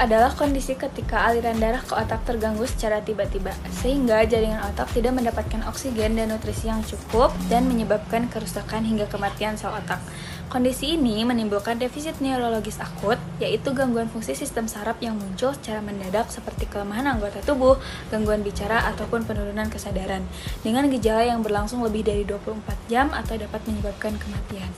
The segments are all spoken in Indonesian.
adalah kondisi ketika aliran darah ke otak terganggu secara tiba-tiba, sehingga jaringan otak tidak mendapatkan oksigen dan nutrisi yang cukup dan menyebabkan kerusakan hingga kematian sel otak. Kondisi ini menimbulkan defisit neurologis akut, yaitu gangguan fungsi sistem saraf yang muncul secara mendadak seperti kelemahan anggota tubuh, gangguan bicara, ataupun penurunan kesadaran, dengan gejala yang berlangsung lebih dari 24 jam atau dapat menyebabkan kematian.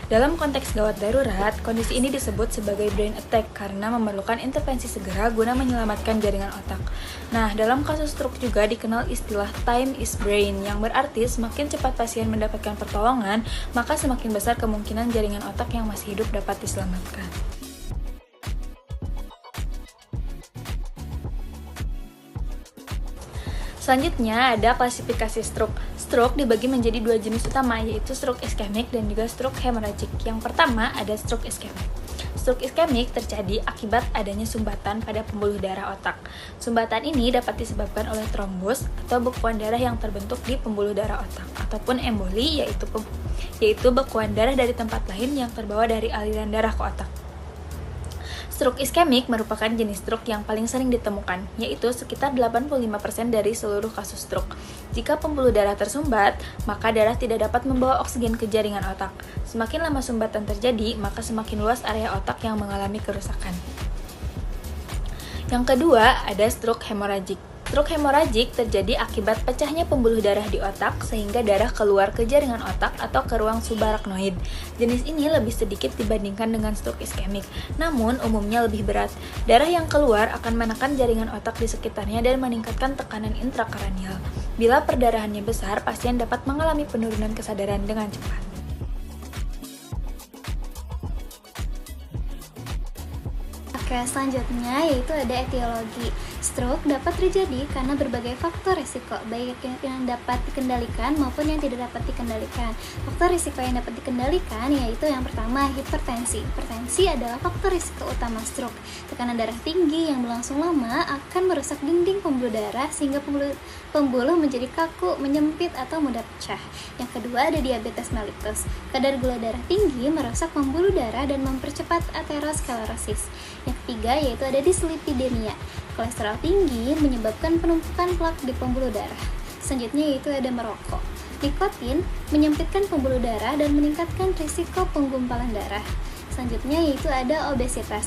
Dalam konteks gawat darurat, kondisi ini disebut sebagai brain attack karena memerlukan intervensi segera guna menyelamatkan jaringan otak. Nah, dalam kasus stroke juga dikenal istilah time is brain, yang berarti semakin cepat pasien mendapatkan pertolongan, maka semakin besar kemungkinan jaringan otak yang masih hidup dapat diselamatkan. Selanjutnya ada klasifikasi stroke. Stroke dibagi menjadi dua jenis utama, yaitu stroke iskemik dan juga stroke hemorrhagic. Yang pertama ada stroke iskemik. Stroke iskemik terjadi akibat adanya sumbatan pada pembuluh darah otak. Sumbatan ini dapat disebabkan oleh trombus atau bekuan darah yang terbentuk di pembuluh darah otak, ataupun emboli, yaitu bekuan darah dari tempat lain yang terbawa dari aliran darah ke otak. Stroke iskemik merupakan jenis stroke yang paling sering ditemukan, yaitu sekitar 85% dari seluruh kasus stroke. Jika pembuluh darah tersumbat, maka darah tidak dapat membawa oksigen ke jaringan otak. Semakin lama sumbatan terjadi, maka semakin luas area otak yang mengalami kerusakan. Yang kedua, ada stroke hemorrhagic. Stroke hemorrhagic terjadi akibat pecahnya pembuluh darah di otak sehingga darah keluar ke jaringan otak atau ke ruang subarachnoid. Jenis ini lebih sedikit dibandingkan dengan stroke iskemik, namun umumnya lebih berat. Darah yang keluar akan menekan jaringan otak di sekitarnya dan meningkatkan tekanan intrakranial. Bila perdarahannya besar, pasien dapat mengalami penurunan kesadaran dengan cepat. Oke, selanjutnya yaitu ada etiologi. Stroke dapat terjadi karena berbagai faktor risiko, baik yang dapat dikendalikan maupun yang tidak dapat dikendalikan. Faktor risiko yang dapat dikendalikan yaitu yang pertama, hipertensi. Hipertensi adalah faktor risiko utama stroke. Tekanan darah tinggi yang berlangsung lama akan merusak dinding pembuluh darah sehingga pembuluh menjadi kaku, menyempit, atau mudah pecah. Yang kedua ada diabetes mellitus. Kadar gula darah tinggi merusak pembuluh darah dan mempercepat aterosklerosis. Yang ketiga yaitu ada dislipidemia. Kolesterol tinggi menyebabkan penumpukan plak di pembuluh darah. Selanjutnya yaitu ada merokok. Nikotin menyempitkan pembuluh darah dan meningkatkan risiko penggumpalan darah. Selanjutnya yaitu ada obesitas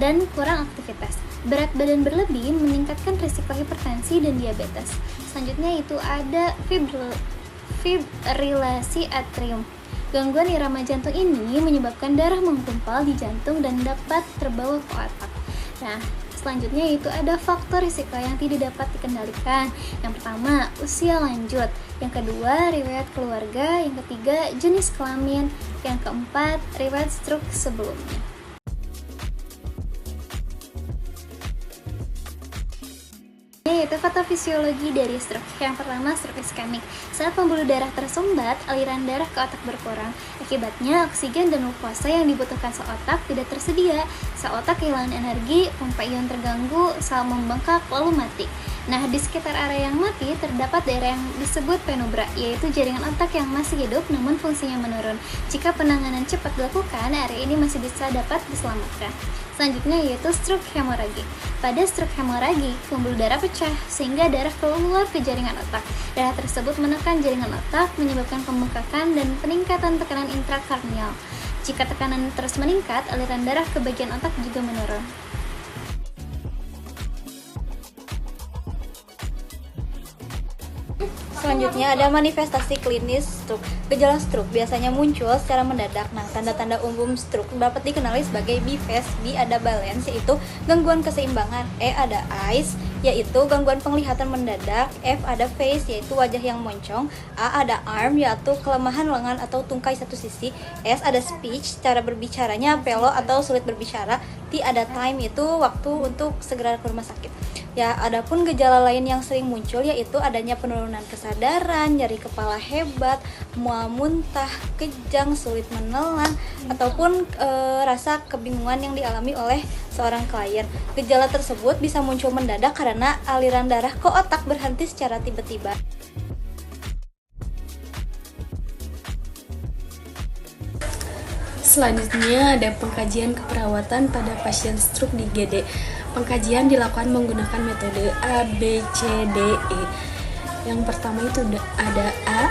dan kurang aktivitas. Berat badan berlebih meningkatkan risiko hipertensi dan diabetes. Selanjutnya yaitu ada fibrilasi atrium. Gangguan irama jantung ini menyebabkan darah menggumpal di jantung dan dapat terbawa ke otak. Nah, selanjutnya itu ada faktor risiko yang tidak dapat dikendalikan. Yang pertama, usia lanjut. Yang kedua, riwayat keluarga. Yang ketiga, jenis kelamin. Yang keempat, riwayat stroke sebelumnya. Yaitu patofisiologi dari stroke. Yang pertama, stroke iskemik. Saat pembuluh darah tersumbat, aliran darah ke otak berkurang. Akibatnya, oksigen dan glukosa yang dibutuhkan sel otak tidak tersedia. Sel otak kehilangan energi, pompa ion terganggu, sel membengkak, lalu mati. Nah, di sekitar area yang mati terdapat daerah yang disebut penumbra, yaitu jaringan otak yang masih hidup namun fungsinya menurun. Jika penanganan cepat dilakukan, area ini masih bisa dapat diselamatkan. Selanjutnya yaitu stroke hemorrhagic. Pada stroke hemorrhagic, pembuluh darah pecah sehingga darah keluar ke jaringan otak. Darah tersebut menekan jaringan otak, menyebabkan pembengkakan dan peningkatan tekanan intrakranial. Jika tekanan terus meningkat, aliran darah ke bagian otak juga menurun. Selanjutnya ada manifestasi klinis stroke. Gejala stroke biasanya muncul secara mendadak. Nah, tanda-tanda umum stroke dapat dikenali sebagai B-phase. B ada balance, yaitu gangguan keseimbangan. E ada eyes, yaitu gangguan penglihatan mendadak. F ada face, yaitu wajah yang moncong. A ada arm, yaitu kelemahan lengan atau tungkai satu sisi. S ada speech, cara berbicaranya pelo atau sulit berbicara. T ada time, yaitu waktu untuk segera ke rumah sakit. Ya, adapun gejala lain yang sering muncul yaitu adanya penurunan kesadaran, nyeri kepala hebat, mual muntah, kejang, sulit menelan, ataupun rasa kebingungan yang dialami oleh seorang klien. Gejala tersebut bisa muncul mendadak karena aliran darah ke otak berhenti secara tiba-tiba. Selanjutnya ada pengkajian keperawatan pada pasien stroke di IGD. Pengkajian dilakukan menggunakan metode A, B, C, D, E. Yang pertama itu ada A,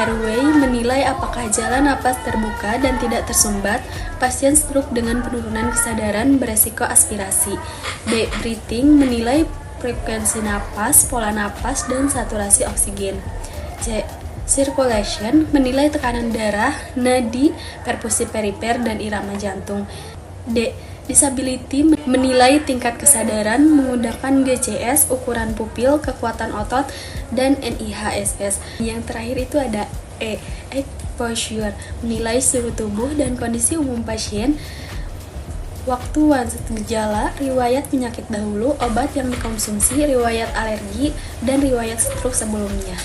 airway, menilai apakah jalan napas terbuka dan tidak tersumbat. Pasien stroke dengan penurunan kesadaran beresiko aspirasi. B, breathing, menilai frekuensi napas, pola napas, dan saturasi oksigen. C, circulation, menilai tekanan darah, nadi, perfusi perifer, dan irama jantung. D, disability, menilai tingkat kesadaran menggunakan GCS, ukuran pupil, kekuatan otot, dan NIHSS. Yang terakhir itu ada E, exposure, menilai suhu tubuh dan kondisi umum pasien, waktu onset gejala, riwayat penyakit dahulu, obat yang dikonsumsi, riwayat alergi, dan riwayat stroke sebelumnya.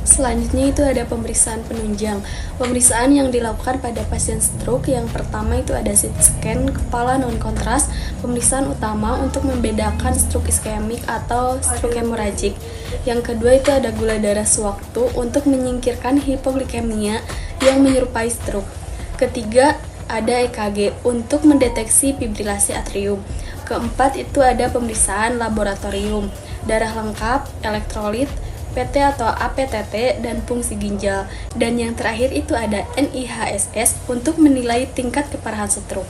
Selanjutnya itu ada pemeriksaan penunjang. Pemeriksaan yang dilakukan pada pasien stroke yang pertama itu ada CT scan kepala non kontras, pemeriksaan utama untuk membedakan stroke iskemik atau stroke hemoragik. Yang kedua itu ada gula darah sewaktu untuk menyingkirkan hipoglikemia yang menyerupai stroke. Ketiga ada EKG untuk mendeteksi fibrilasi atrium. Keempat itu ada pemeriksaan laboratorium, darah lengkap, elektrolit, PT atau APTT, dan fungsi ginjal. Dan yang terakhir itu ada NIHSS untuk menilai tingkat keparahan stroke.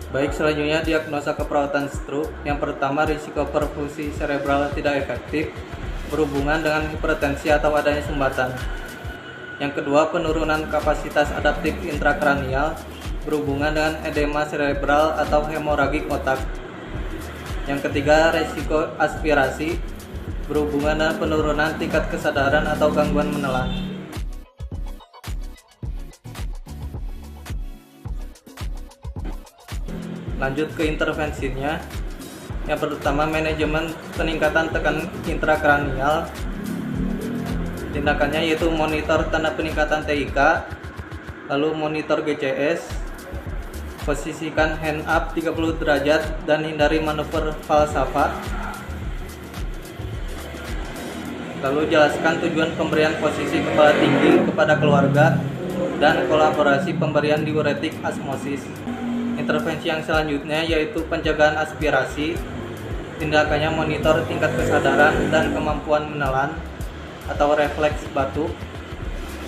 Baik, selanjutnya diagnosa keperawatan stroke. Yang pertama, risiko perfusi cerebral tidak efektif berhubungan dengan hipertensi atau adanya sumbatan. Yang kedua, penurunan kapasitas adaptif intrakranial berhubungan dengan edema cerebral atau hemoragik otak. Yang ketiga, resiko aspirasi berhubungan dengan penurunan tingkat kesadaran atau gangguan menelan. Lanjut ke intervensinya. Yang pertama, manajemen peningkatan tekanan intrakranial. Tindakannya yaitu monitor tanda peningkatan TIK, lalu monitor GCS, posisikan hand up 30 derajat dan hindari manuver falsafah. Lalu jelaskan tujuan pemberian posisi kepala tinggi kepada keluarga dan kolaborasi pemberian diuretik osmosis. Intervensi yang selanjutnya yaitu penjagaan aspirasi. Tindakannya monitor tingkat kesadaran dan kemampuan menelan atau refleks batuk.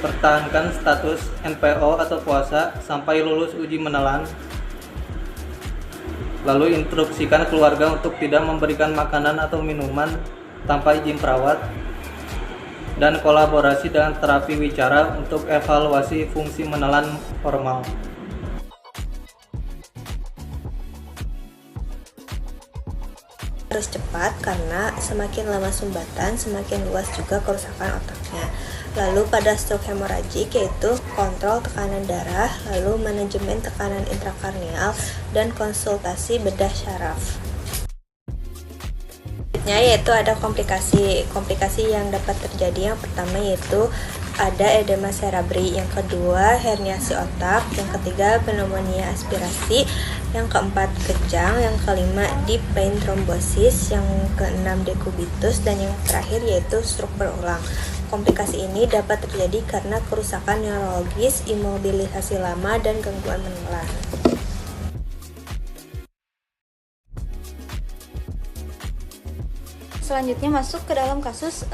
Pertahankan status NPO atau puasa sampai lulus uji menelan. Lalu instruksikan keluarga untuk tidak memberikan makanan atau minuman tanpa izin perawat. Dan kolaborasi dengan terapi wicara untuk evaluasi fungsi menelan formal. Harus cepat karena semakin lama sumbatan semakin luas juga kerusakan otaknya. Lalu pada stroke hemoragik yaitu kontrol tekanan darah, lalu manajemen tekanan intrakranial, dan konsultasi bedah syaraf. Selanjutnya yaitu ada komplikasi yang dapat terjadi. Yang pertama yaitu ada edema cerebri, yang kedua herniasi otak, yang ketiga pneumonia aspirasi, yang keempat kejang, yang kelima deep vein thrombosis, yang keenam dekubitus, dan yang terakhir yaitu stroke berulang. Komplikasi ini dapat terjadi karena kerusakan neurologis, imobilisasi lama, dan gangguan menelan. Selanjutnya masuk ke dalam kasus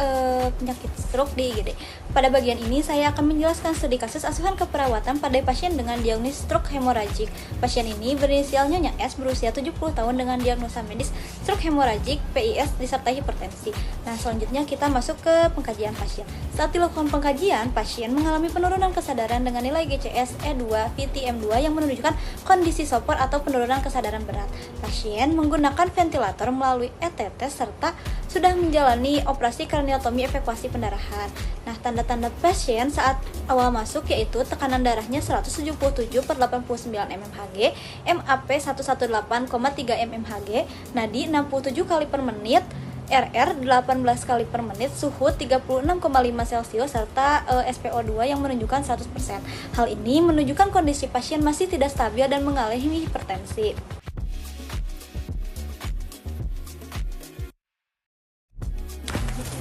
penyakit stroke di IGD. Pada bagian ini saya akan menjelaskan studi kasus asuhan keperawatan pada pasien dengan diagnosis stroke hemoragik. Pasien ini berinisial Nyonya S, berusia 70 tahun dengan diagnosa medis stroke hemoragik, PIS disertai hipertensi. Nah, selanjutnya kita masuk ke pengkajian pasien. Saat dilakukan pengkajian, pasien mengalami penurunan kesadaran dengan nilai GCS E2, VTM2 yang menunjukkan kondisi sopor atau penurunan kesadaran berat. Pasien menggunakan ventilator melalui ETT serta sudah menjalani operasi kraniotomi evakuasi pendarahan. Nah, tanda-tanda pasien saat awal masuk yaitu tekanan darahnya 177/89 mmHg, MAP 118,3 mmHg, nadi 67 kali per menit, RR 18 kali per menit, suhu 36,5 Celcius, serta SpO2 yang menunjukkan 100%. Hal ini menunjukkan kondisi pasien masih tidak stabil dan mengalami hipertensi.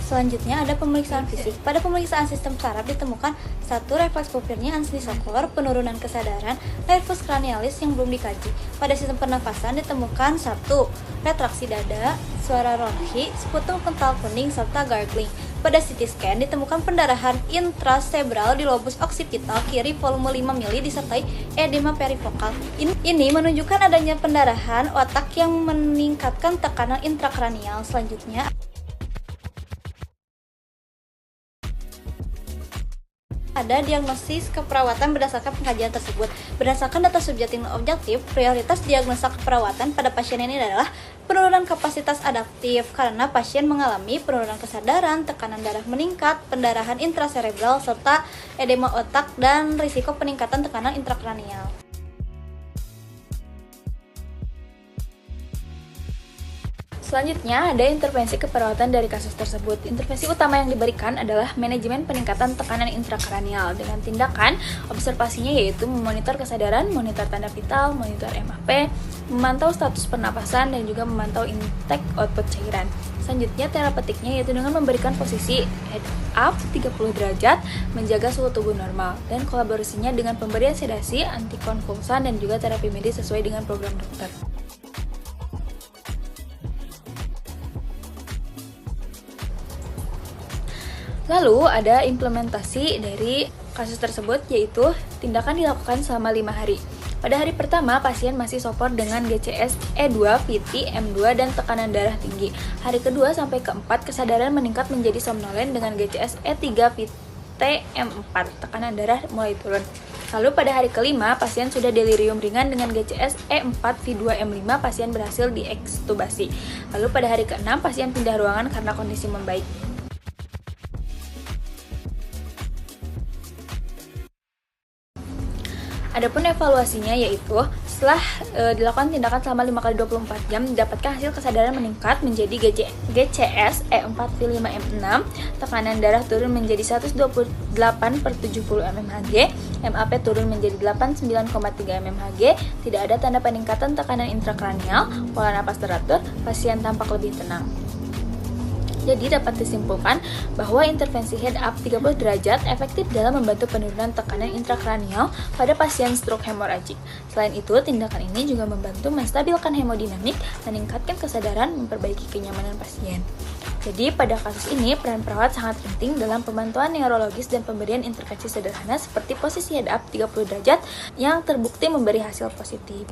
Selanjutnya ada pemeriksaan fisik. Pada pemeriksaan sistem saraf ditemukan 1. Refleks pupilnya anisokor, penurunan kesadaran, nervus cranialis yang belum dikaji. Pada sistem pernafasan ditemukan 1. Retraksi dada, suara ronchi, sputum kental kuning, serta gargling. Pada CT scan ditemukan pendarahan intracerebral di lobus occipital kiri volume 5 mili disertai edema perivokal. Ini menunjukkan adanya pendarahan otak yang meningkatkan tekanan intrakranial. Selanjutnya ada diagnosis keperawatan berdasarkan pengkajian tersebut. Berdasarkan data subjektif dan objektif, prioritas diagnosa keperawatan pada pasien ini adalah penurunan kapasitas adaptif karena pasien mengalami penurunan kesadaran, tekanan darah meningkat, pendarahan intracerebral, serta edema otak dan risiko peningkatan tekanan intrakranial. Selanjutnya, ada intervensi keperawatan dari kasus tersebut. Intervensi utama yang diberikan adalah manajemen peningkatan tekanan intrakranial dengan tindakan observasinya yaitu memonitor kesadaran, monitor tanda vital, monitor MAP, memantau status pernapasan, dan juga memantau intake output cairan. Selanjutnya, terapeutiknya yaitu dengan memberikan posisi head up 30 derajat, menjaga suhu tubuh normal, dan kolaborasinya dengan pemberian sedasi, antikonvulsan, dan juga terapi medis sesuai dengan program dokter. Lalu ada implementasi dari kasus tersebut yaitu tindakan dilakukan selama 5 hari. Pada hari pertama, pasien masih sopor dengan GCS E2, VT, M2, dan tekanan darah tinggi. Hari kedua sampai keempat, kesadaran meningkat menjadi somnolen dengan GCS E3, VT, M4, tekanan darah mulai turun. Lalu pada hari kelima, pasien sudah delirium ringan dengan GCS E4, V2, M5, pasien berhasil diekstubasi. Lalu pada hari keenam, pasien pindah ruangan karena kondisi membaik. Adapun evaluasinya yaitu setelah dilakukan tindakan selama 5x24 jam didapatkan hasil kesadaran meningkat menjadi GCS E4 V5 M6, tekanan darah turun menjadi 128/70 mmHg, MAP turun menjadi 89,3 mmHg, tidak ada tanda peningkatan tekanan intrakranial, pola napas teratur, pasien tampak lebih tenang. Jadi dapat disimpulkan bahwa intervensi head up 30 derajat efektif dalam membantu penurunan tekanan intrakranial pada pasien stroke hemoragik. Selain itu, tindakan ini juga membantu menstabilkan hemodinamik, meningkatkan kesadaran, memperbaiki kenyamanan pasien. Jadi pada kasus ini, peran perawat sangat penting dalam pemantauan neurologis dan pemberian intervensi sederhana seperti posisi head up 30 derajat yang terbukti memberi hasil positif.